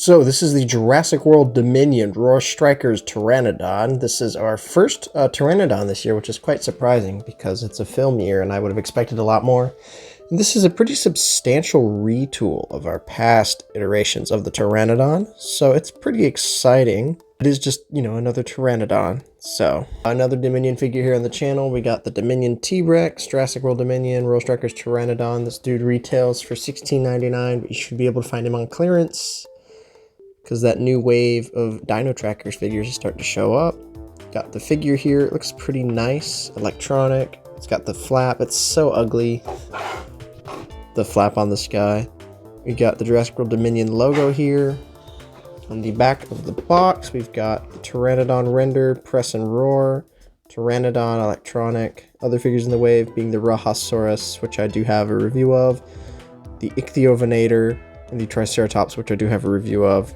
So this is the Jurassic World Dominion Roar Strikers Pteranodon. This is our first Pteranodon this year, which is quite surprising because it's a film year and I would have expected a lot more. And this is a pretty substantial retool of our past iterations of the Pteranodon, so it's pretty exciting. It is just, another Pteranodon. So, another Dominion figure here on the channel. We got the Dominion T-Rex, Jurassic World Dominion, Roar Strikers Pteranodon. This dude retails for $16.99, but you should be able to find him on clearance, because that new wave of Dino Trackers figures is starting to show up. Got the figure here. It looks pretty nice. Electronic. It's got the flap. It's so ugly. The flap on the sky. We got the Jurassic World Dominion logo here. On the back of the box, we've got the Pteranodon render, press and roar, Pteranodon electronic, other figures in the wave being the Rahasaurus, which I do have a review of, the Ichthyovenator, and the Triceratops, which I do have a review of.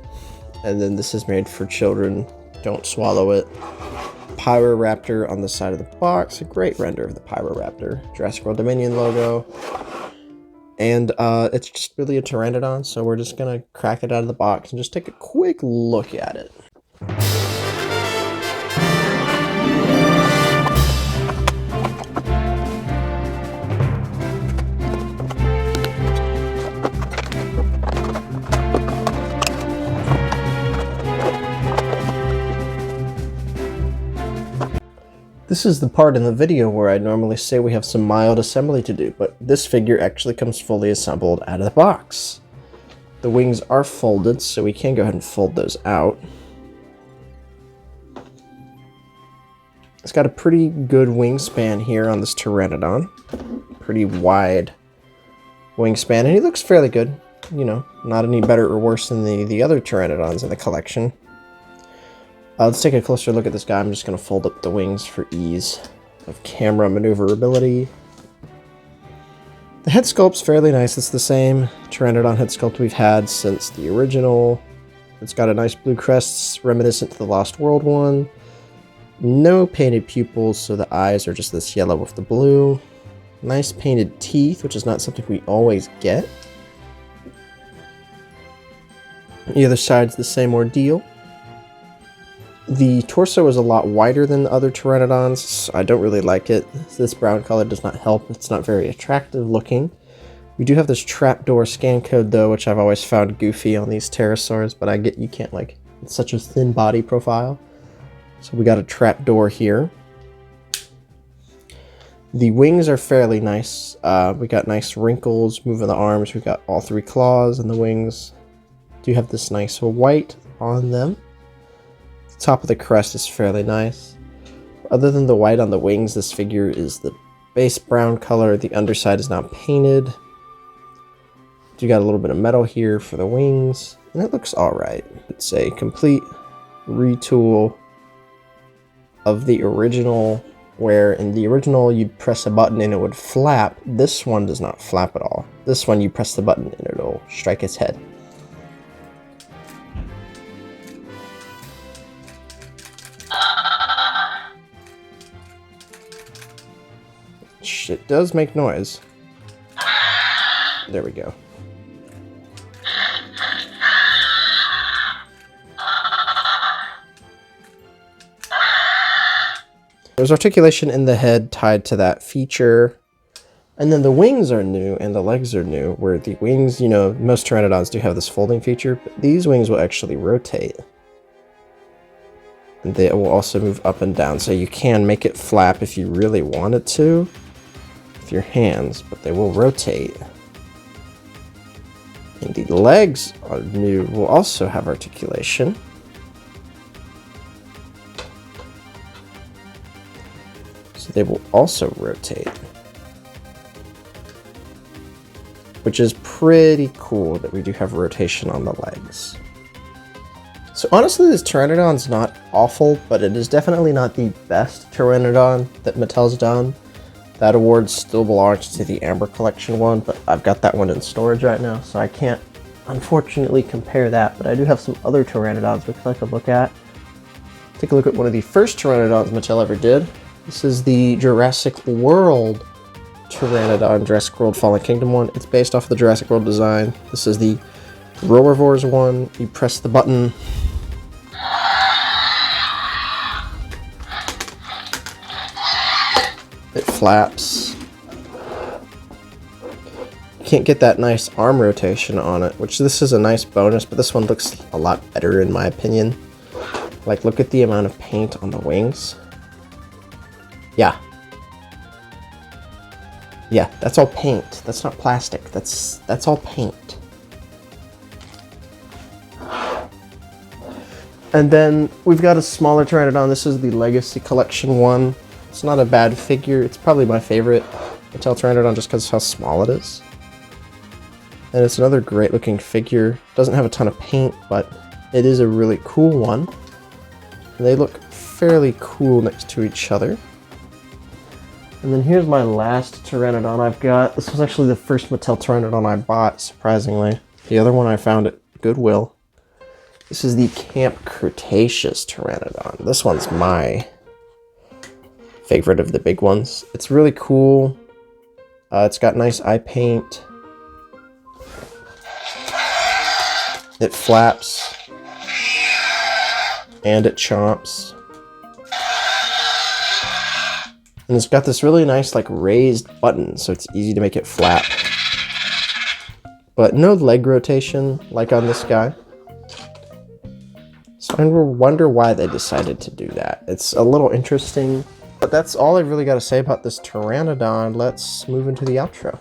And then this is made for children, don't swallow it. Pyroraptor on the side of the box, a great render of the Pyroraptor. Jurassic World Dominion logo. And it's just really a Pteranodon, so we're just gonna crack it out of the box and just take a quick look at it. This is the part in the video where I normally say we have some mild assembly to do, but this figure actually comes fully assembled out of the box. The wings are folded, so we can go ahead and fold those out. It's got a pretty good wingspan here on this Pteranodon. Pretty wide wingspan, and he looks fairly good. Not any better or worse than the other Pteranodons in the collection. Let's take a closer look at this guy. I'm just going to fold up the wings for ease of camera maneuverability. The head sculpt's fairly nice. It's the same Pteranodon head sculpt we've had since the original. It's got a nice blue crest reminiscent to the Lost World one. No painted pupils, so the eyes are just this yellow with the blue. Nice painted teeth, which is not something we always get. The other side's the same ordeal. The torso is a lot wider than the other Pteranodons, so I don't really like it. This brown color does not help. It's not very attractive looking. We do have this trapdoor scan code though, which I've always found goofy on these pterosaurs, but I get you can't it's such a thin body profile. So we got a trapdoor here. The wings are fairly nice. We got nice wrinkles moving the arms. We got all three claws, and the wings do have this nice white on them. Top of the crest is fairly nice. Other than the white on the wings, this figure is the base brown color. The underside is not painted. You got a little bit of metal here for the wings, and it looks alright. It's a complete retool of the original, where in the original you'd press a button and it would flap. This one does not flap at all. This one you press the button and it'll strike its head. It does make noise. There we go. There's articulation in the head tied to that feature. And then the wings are new and the legs are new, where the wings, most Pteranodons do have this folding feature, but these wings will actually rotate. And they will also move up and down, so you can make it flap if you really wanted to with your hands, but they will rotate. And the legs are new, will also have articulation. So they will also rotate. Which is pretty cool that we do have rotation on the legs. So honestly, this Pteranodon's not awful, but it is definitely not the best Pteranodon that Mattel's done. That award still belongs to the Amber Collection one, but I've got that one in storage right now, so I can't unfortunately compare that, but I do have some other Pteranodons we could take a look at. Take a look at one of the first Pteranodons Mattel ever did. This is the Jurassic World Pteranodon, Jurassic World Fallen Kingdom one. It's based off of the Jurassic World design. This is the Roarvore's one, you press the button. It flaps. You can't get that nice arm rotation on it, which this is a nice bonus, but this one looks a lot better in my opinion. Like, look at the amount of paint on the wings. Yeah. Yeah, that's all paint. That's not plastic. That's all paint. And then we've got a smaller Pteranodon. This is the Legacy Collection one. It's not a bad figure. It's probably my favorite Mattel Pteranodon just because of how small it is. And it's another great looking figure. Doesn't have a ton of paint, but it is a really cool one. And they look fairly cool next to each other. And then here's my last Pteranodon I've got. This was actually the first Mattel Pteranodon I bought, surprisingly. The other one I found at Goodwill. This is the Camp Cretaceous Pteranodon. This one's my favorite of the big ones. It's really cool. It's got nice eye paint. It flaps. And it chomps. And it's got this really nice, like, raised button, so it's easy to make it flap. But no leg rotation, like on this guy. So I wonder why they decided to do that. It's a little interesting, but that's all I've really got to say about this Pteranodon. Let's move into the outro.